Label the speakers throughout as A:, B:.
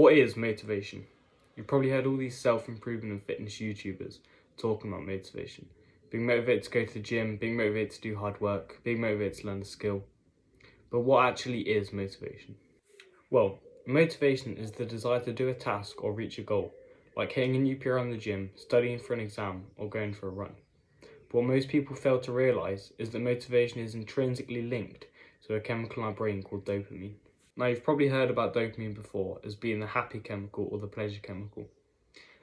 A: What is motivation? You've probably heard all these self-improvement and fitness YouTubers talking about motivation. Being motivated to go to the gym, being motivated to do hard work, being motivated to learn a skill. But what actually is motivation? Well, motivation is the desire to do a task or reach a goal, like hitting a new PR in the gym, studying for an exam, or going for a run. But what most people fail to realise is that motivation is intrinsically linked to a chemical in our brain called dopamine. Now, you've probably heard about dopamine before as being the happy chemical or the pleasure chemical,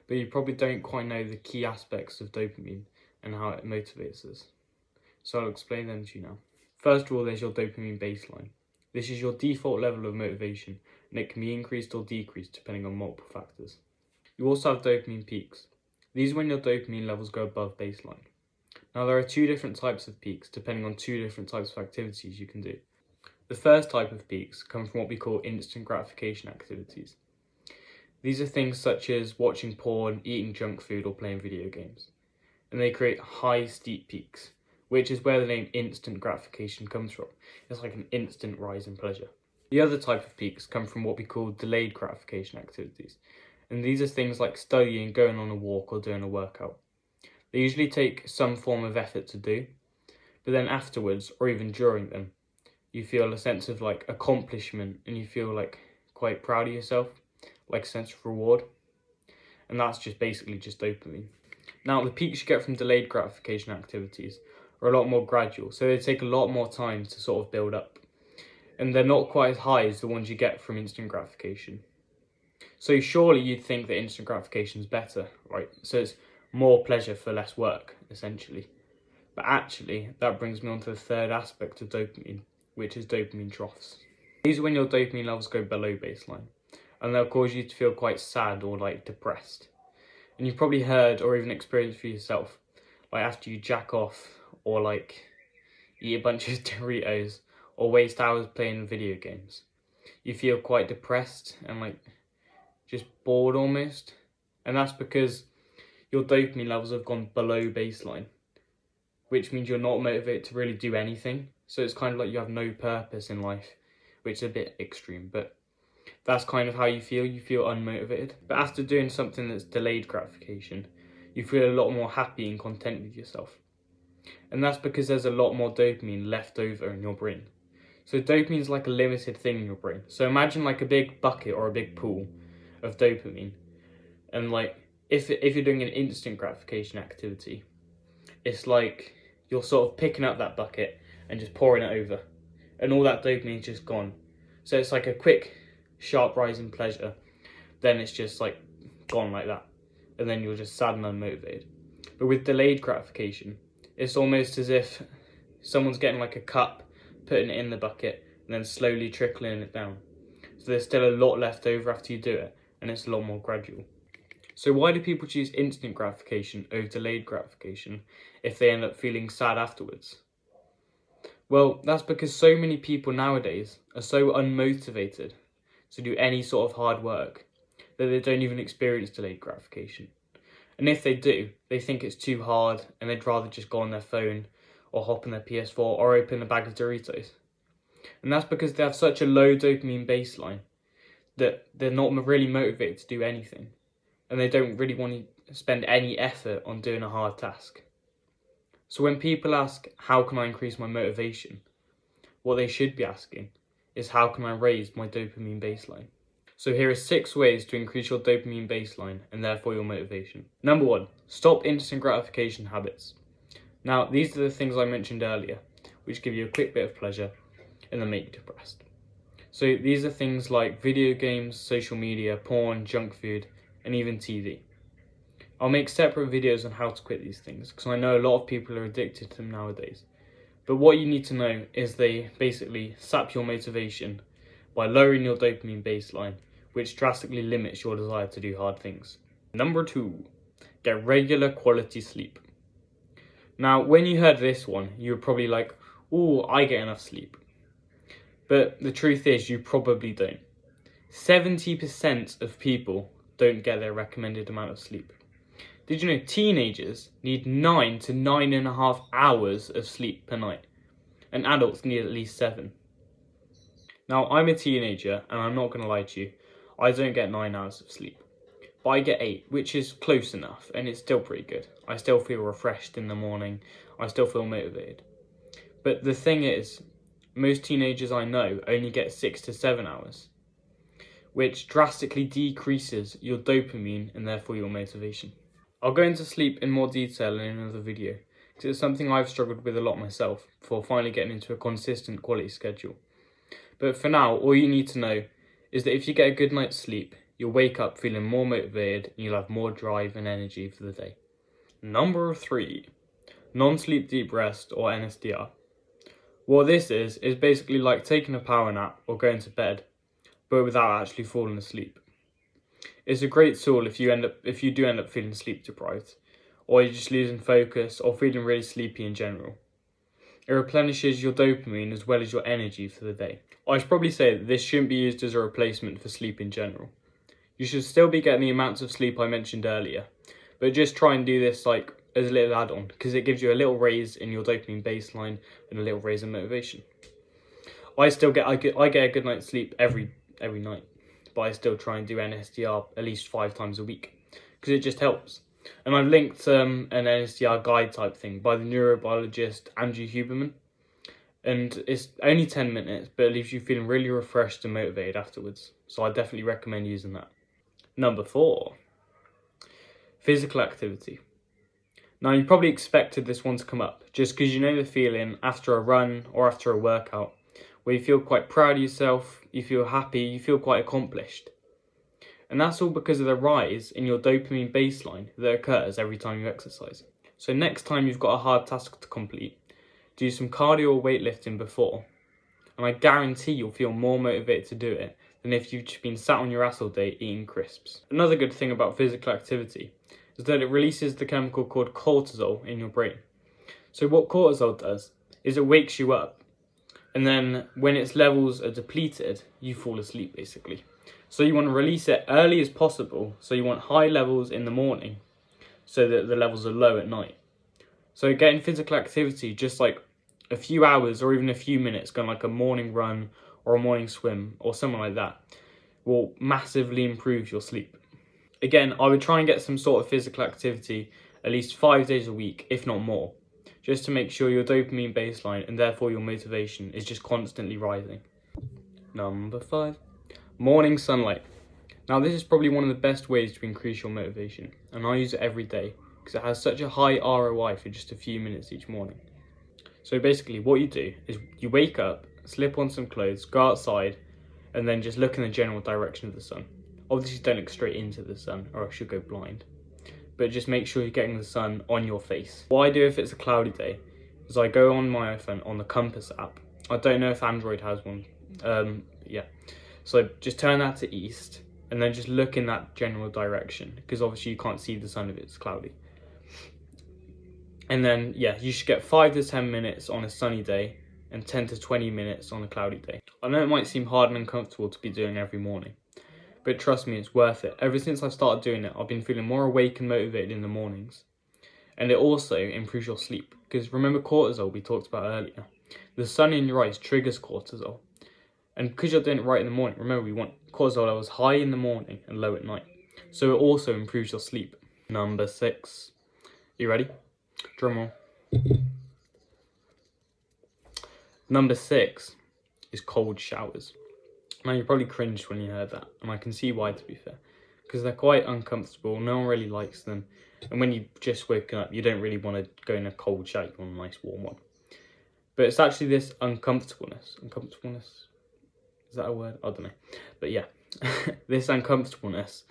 A: but you probably don't quite know the key aspects of dopamine and how it motivates us. So I'll explain them to you now. First of all, there's your dopamine baseline. This is your default level of motivation, and it can be increased or decreased depending on multiple factors. You also have dopamine peaks. These are when your dopamine levels go above baseline. Now, there are two different types of peaks depending on two different types of activities you can do. The first type of peaks come from what we call instant gratification activities. These are things such as watching porn, eating junk food, or playing video games. And they create high, steep peaks, which is where the name instant gratification comes from. It's like an instant rise in pleasure. The other type of peaks come from what we call delayed gratification activities. And these are things like studying, going on a walk, or doing a workout. They usually take some form of effort to do, but then afterwards, or even during them, you feel a sense of like accomplishment and you feel like quite proud of yourself, like a sense of reward. And that's just basically just dopamine. Now, the peaks you get from delayed gratification activities are a lot more gradual, so they take a lot more time to sort of build up. And they're not quite as high as the ones you get from instant gratification. So surely you'd think that instant gratification is better, right? So it's more pleasure for less work, essentially. But actually, that brings me on to the third aspect of dopamine, which is dopamine troughs. These are when your dopamine levels go below baseline, and they'll cause you to feel quite sad or like depressed. And you've probably heard or even experienced for yourself, like after you jack off or like eat a bunch of Doritos or waste hours playing video games. You feel quite depressed and like just bored almost. And that's because your dopamine levels have gone below baseline, which means you're not motivated to really do anything. So it's kind of like you have no purpose in life, which is a bit extreme, but that's kind of how you feel unmotivated. But after doing something that's delayed gratification, you feel a lot more happy and content with yourself. And that's because there's a lot more dopamine left over in your brain. So dopamine is like a limited thing in your brain. So imagine like a big bucket or a big pool of dopamine. And like, if you're doing an instant gratification activity, it's like you're sort of picking up that bucket and just pouring it over. And all that dopamine is just gone. So it's like a quick, sharp rise in pleasure. Then it's just like gone like that. And then you're just sad and unmotivated. But with delayed gratification, it's almost as if someone's getting like a cup, putting it in the bucket, and then slowly trickling it down. So there's still a lot left over after you do it, and it's a lot more gradual. So why do people choose instant gratification over delayed gratification if they end up feeling sad afterwards? Well, that's because so many people nowadays are so unmotivated to do any sort of hard work that they don't even experience delayed gratification. And if they do, they think it's too hard and they'd rather just go on their phone or hop on their PS4 or open a bag of Doritos. And that's because they have such a low dopamine baseline that they're not really motivated to do anything. And they don't really want to spend any effort on doing a hard task. So when people ask, how can I increase my motivation? What they should be asking is, how can I raise my dopamine baseline? So here are 6 ways to increase your dopamine baseline and therefore your motivation. Number 1, stop instant gratification habits. Now, these are the things I mentioned earlier, which give you a quick bit of pleasure and then make you depressed. So these are things like video games, social media, porn, junk food, and even TV. I'll make separate videos on how to quit these things, because I know a lot of people are addicted to them nowadays. But what you need to know is they basically sap your motivation by lowering your dopamine baseline, which drastically limits your desire to do hard things. Number 2, get regular quality sleep. Now, when you heard this one, you were probably like, ooh, I get enough sleep. But the truth is, you probably don't. 70% of people don't get their recommended amount of sleep. Did you know teenagers need 9 to 9.5 hours of sleep per night? And adults need at least 7. Now, I'm a teenager, and I'm not going to lie to you, I don't get 9 hours of sleep, but I get 8, which is close enough, and it's still pretty good. I still feel refreshed in the morning, I still feel motivated. But the thing is, most teenagers I know only get 6 to 7 hours, which drastically decreases your dopamine and therefore your motivation. I'll go into sleep in more detail in another video, because it's something I've struggled with a lot myself before finally getting into a consistent quality schedule. But for now, all you need to know is that if you get a good night's sleep, you'll wake up feeling more motivated and you'll have more drive and energy for the day. Number 3, non-sleep deep rest or NSDR. What this is basically like taking a power nap or going to bed, but without actually falling asleep. It's a great tool if you do end up feeling sleep deprived, or you're just losing focus or feeling really sleepy in general. It replenishes your dopamine as well as your energy for the day. I should probably say that this shouldn't be used as a replacement for sleep in general. You should still be getting the amounts of sleep I mentioned earlier, but just try and do this like as a little add-on, because it gives you a little raise in your dopamine baseline and a little raise in motivation. I get a good night's sleep every night, but I still try and do NSDR at least 5 times a week, because it just helps. And I've linked an NSDR guide type thing by the neurobiologist Andrew Huberman, and it's only 10 minutes, but it leaves you feeling really refreshed and motivated afterwards, so I definitely recommend using that. Number 4, physical activity. Now, you probably expected this one to come up, just because you know the feeling after a run or after a workout, where you feel quite proud of yourself, you feel happy, you feel quite accomplished. And that's all because of the rise in your dopamine baseline that occurs every time you exercise. So next time you've got a hard task to complete, do some cardio or weightlifting before, and I guarantee you'll feel more motivated to do it than if you've just been sat on your ass all day eating crisps. Another good thing about physical activity is that it releases the chemical called cortisol in your brain. So what cortisol does is it wakes you up, and then when its levels are depleted, you fall asleep basically. So you want to release it early as possible, so you want high levels in the morning so that the levels are low at night. So getting physical activity, just like a few hours or even a few minutes, going like a morning run or a morning swim or something like that, will massively improve your sleep. Again, I would try and get some sort of physical activity at least 5 days a week, if not more, just to make sure your dopamine baseline and therefore your motivation is just constantly rising. Number 5, morning sunlight. Now, this is probably one of the best ways to increase your motivation, and I use it every day because it has such a high ROI for just a few minutes each morning. So basically what you do is you wake up, slip on some clothes, go outside, and then just look in the general direction of the sun. Obviously don't look straight into the sun or else you'll go blind, but just make sure you're getting the sun on your face. What I do if it's a cloudy day is I go on my iPhone on the Compass app. I don't know if Android has one. So just turn that to east and then just look in that general direction, because obviously you can't see the sun if it's cloudy. And then you should get 5 to 10 minutes on a sunny day and 10 to 20 minutes on a cloudy day. I know it might seem hard and uncomfortable to be doing every morning, but trust me, it's worth it. Ever since I started doing it, I've been feeling more awake and motivated in the mornings. And it also improves your sleep, because remember cortisol we talked about earlier? The sun in your eyes triggers cortisol. And because you're doing it right in the morning, remember we want cortisol levels high in the morning and low at night. So it also improves your sleep. Number 6. You ready? Drum roll. Number 6 is cold showers. Now, you probably cringed when you heard that, and I can see why, to be fair, because they're quite uncomfortable, no one really likes them, and when you just woken up, you don't really want to go in a cold shower, you want a nice warm one. But it's actually this uncomfortableness, is that a word? I don't know, but yeah, this uncomfortableness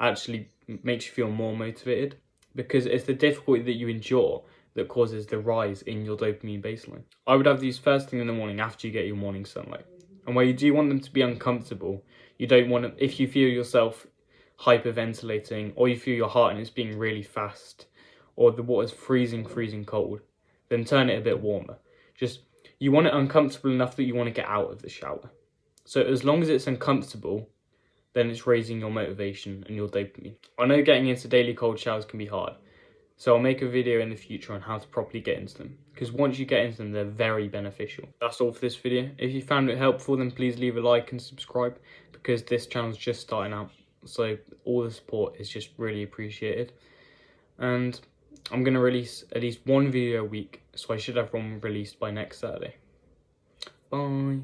A: actually makes you feel more motivated, because it's the difficulty that you endure that causes the rise in your dopamine baseline. I would have these first thing in the morning after you get your morning sunlight. And where you do want them to be uncomfortable, you don't want them, if you feel yourself hyperventilating, or you feel your heart and it's being really fast, or the water's freezing cold, then turn it a bit warmer. Just, you want it uncomfortable enough that you want to get out of the shower. So as long as it's uncomfortable, then it's raising your motivation and your dopamine. I know getting into daily cold showers can be hard, So I'll make a video in the future on how to properly get into them, because once you get into them, they're very beneficial. That's all for this video. If you found it helpful, then please leave a like and subscribe, because this channel's just starting out. So all the support is just really appreciated. And I'm going to release at least one video a week, so I should have one released by next Saturday. Bye.